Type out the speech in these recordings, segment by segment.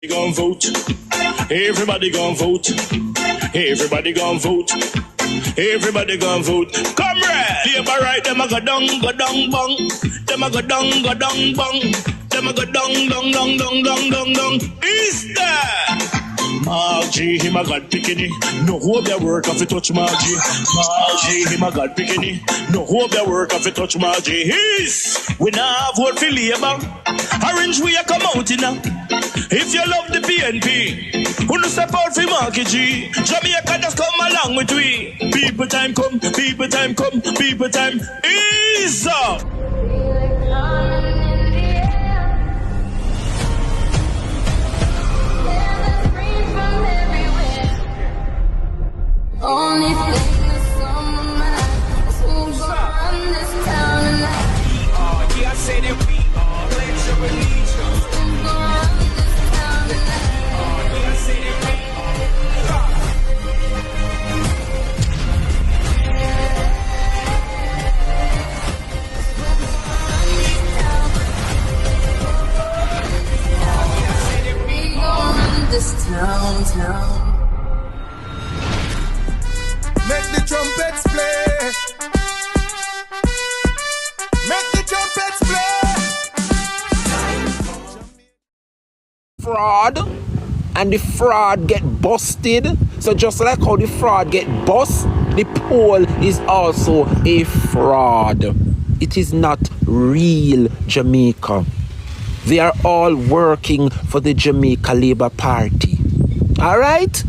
Gon' vote. Everybody gon' vote. Everybody gon' vote. Everybody gon' vote. Comrade! Labor right, them a go down, bong. Them a go down, bong. Them a go down. Is that? Margie, him a God picking. No hope their work if you touch Margie. Margie, him a God picking. No hope their work if you touch Margie. We now vote for Labour. Orange we a come out in now. If you love the PNP, who no step out for Marky G. Jamaica just come along with we. People time come, people time come, people time is up. Only thing that's on my mind is who's gonna run this town tonight. Yeah, I say that we are. Pledge your allegiance. Who's gonna run this town tonight? Yeah, I say that we are. We gonna run this town. Make the trumpets play. Make the trumpets play. Fraud, and the fraud get busted. So just like how the fraud get bust, the poll is also a fraud. It is not real Jamaica. They are all working for the Jamaica Labour Party. All right?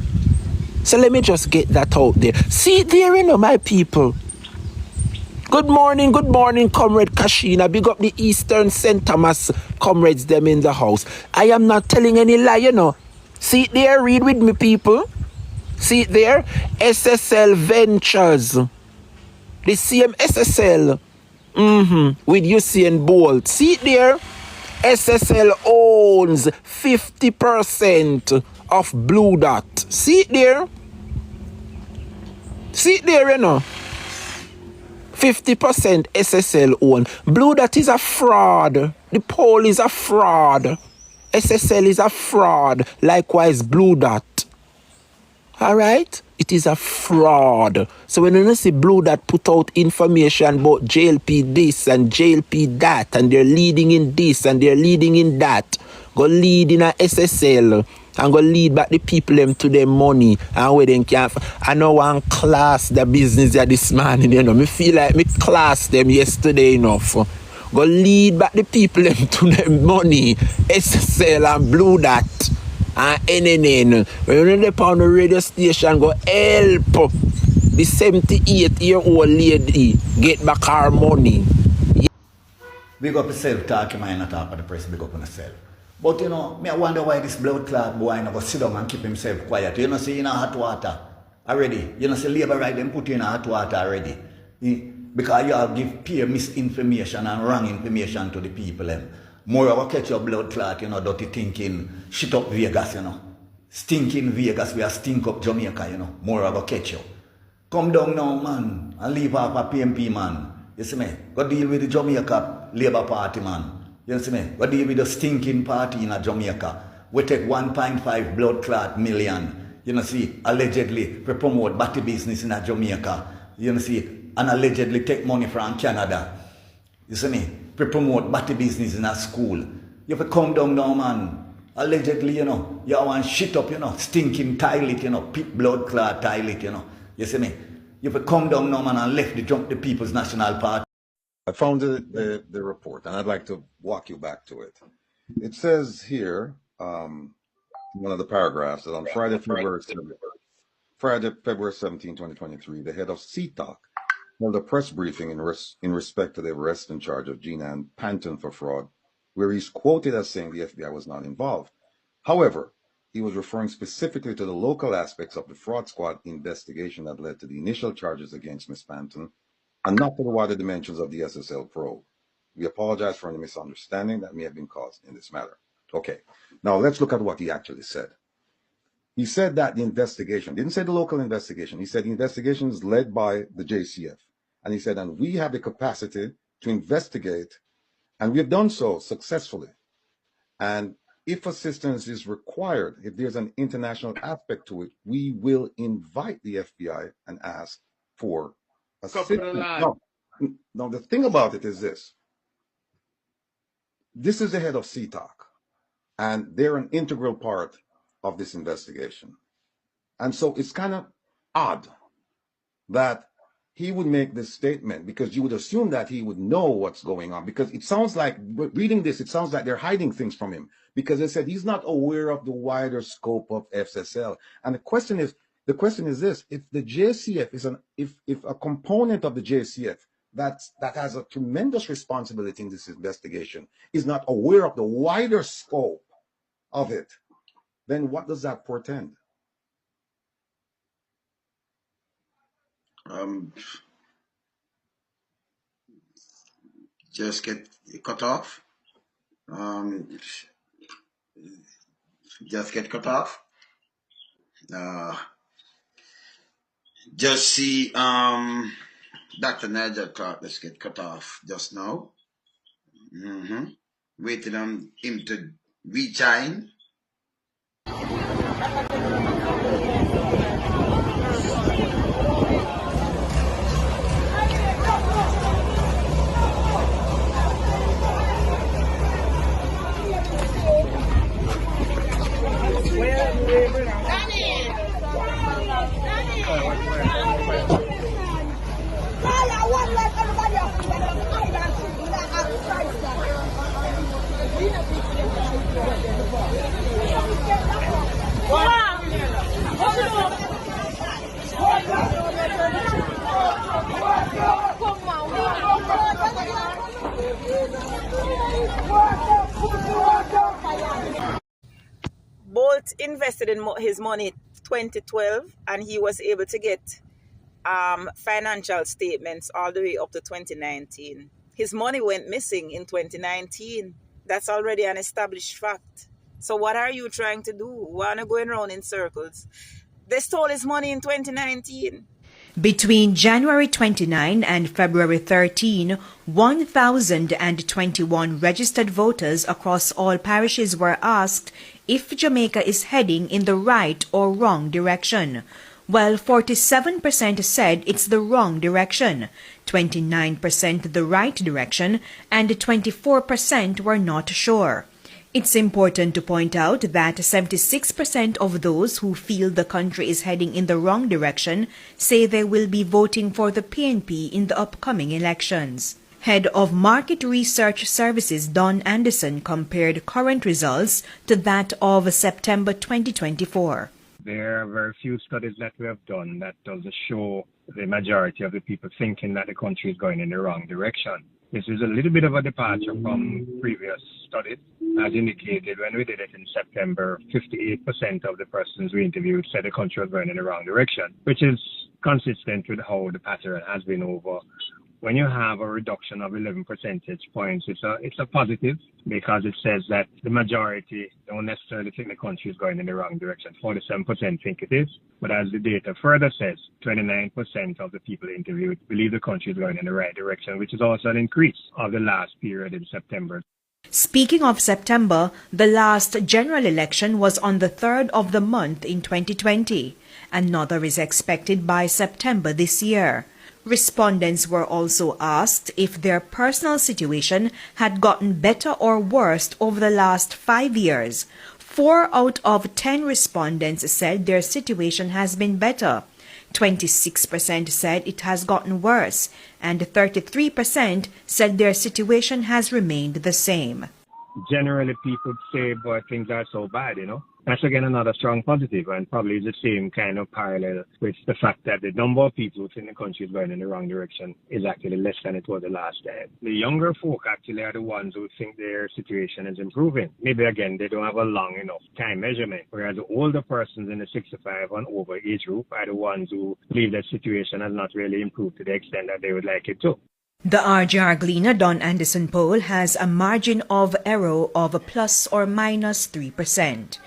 So let me just get that out there. See there, you know, my people. Good morning, Comrade Kashina. Big up the Eastern St. Thomas comrades them in the house. I am not telling any lie, you know. See it there, read with me, people. See it there? SSL Ventures. The same SSL. With Usain Bolt. See it there? SSL owns 50% of Blue Dot. See it there? See it there, you know? 50% SSL own. Blue Dot is a fraud. The poll is a fraud. SSL is a fraud. Likewise, Blue Dot. Alright? It is a fraud. So when you see Blue Dot put out information about JLP this and JLP that, and they're leading in this and they're leading in that, go lead in a SSL and go lead back the people them to their money and where they can. I know one class the business that this morning, you know. Me feel like me class them yesterday enough. Go lead back the people them to their money. SSL and Blue Dot and NNN. When you're on the radio station, go help the 78-year-old lady get back her money. Big up yourself, talking man, not talk at the press, big up on yourself. But you know, me I wonder why this blood clot boy never sit down and keep himself quiet. You know, see in a hot water already. You know, see Labour right them put you in a hot water already. Because you have give peer misinformation and wrong information to the people. More of a catch your blood clot, you know, dirty thinking, shit up Vegas, you know. Stinking Vegas, we are stink up Jamaica, you know. More of a catch you. Come down now, man, and leave off a PMP, man. You see me? Go deal with the Jamaica Labour Party, man. You see me? Go deal with the stinking party in Jamaica. We take 1.5 blood clot million, you know, see, allegedly to promote batty business in Jamaica. You know, see, and allegedly take money from Canada. You see me? To promote batty business in a school. You have to come down now, man. Allegedly, you know, you want shit up, you know, stinking toilet, you know, pit blood clot toilet, you know. You see me? You have to come down now, man, and left the People's National Party. I found the report, and I'd like to walk you back to it. It says here, one of the paragraphs, that on Friday, February 17, 2023, the head of CTOC held a press briefing in respect to the arrest and charge of Gina Panton for fraud, where he's quoted as saying the FBI was not involved. However, he was referring specifically to the local aspects of the fraud squad investigation that led to the initial charges against Ms. Panton, and not to the wider dimensions of the SSL probe. We apologize for any misunderstanding that may have been caused in this matter. Okay, now let's look at what he actually said. He said that the investigation, didn't say the local investigation, he said the investigation is led by the JCF. And he said, and we have the capacity to investigate, and we have done so successfully. And if assistance is required, if there's an international aspect to it, we will invite the FBI and ask for assistance. Now, the thing about it is this. This is the head of CTOC, and they're an integral part of this investigation. And so it's kind of odd that he would make this statement, because you would assume that he would know what's going on, because it sounds like, reading this, it sounds like they're hiding things from him, because they said he's not aware of the wider scope of FSL. And the question is this: if the JCF is if a component of the JCF that has a tremendous responsibility in this investigation is not aware of the wider scope of it, then what does that portend? Just get cut off. Just get cut off. Just see Dr. Nigel Clark just get cut off just now. Waiting on him to rejoin. Bolt invested in his money 2012, and he was able to get financial statements all the way up to 2019. His money went missing in 2019. That's already an established fact. So what are you trying to do? Why are you going around in circles? They stole his money in 2019. Between January 29 and February 13, 1,021 registered voters across all parishes were asked if Jamaica is heading in the right or wrong direction. Well, 47% said it's the wrong direction, 29% the right direction, and 24% were not sure. It's important to point out that 76% of those who feel the country is heading in the wrong direction say they will be voting for the PNP in the upcoming elections. Head of Market Research Services Don Anderson compared current results to that of September 2024. There are very few studies that we have done that doesn't show the majority of the people thinking that the country is going in the wrong direction. This is a little bit of a departure from previous studies. As indicated, when we did it in September, 58% of the persons we interviewed said the country was going in the wrong direction, which is consistent with how the pattern has been over. When you have a reduction of 11 percentage points, it's a positive, because it says that the majority don't necessarily think the country is going in the wrong direction. 47% think it is. But as the data further says, 29% of the people interviewed believe the country is going in the right direction, which is also an increase of the last period in September. Speaking of September, the last general election was on the 3rd of the month in 2020. Another is expected by September this year. Respondents were also asked if their personal situation had gotten better or worse over the last 5 years. 4 out of 10 respondents said their situation has been better. 26% said it has gotten worse, and 33% said their situation has remained the same. Generally, people say, boy, things are so bad, That's again another strong positive, and probably the same kind of parallel with the fact that the number of people who think the country is going in the wrong direction is actually less than it was the last time. The younger folk actually are the ones who think their situation is improving. Maybe again, they don't have a long enough time measurement, whereas the older persons in the 65 and over age group are the ones who believe that situation has not really improved to the extent that they would like it to. The RJR Gleaner Don Anderson poll has a margin of error of plus or minus 3%.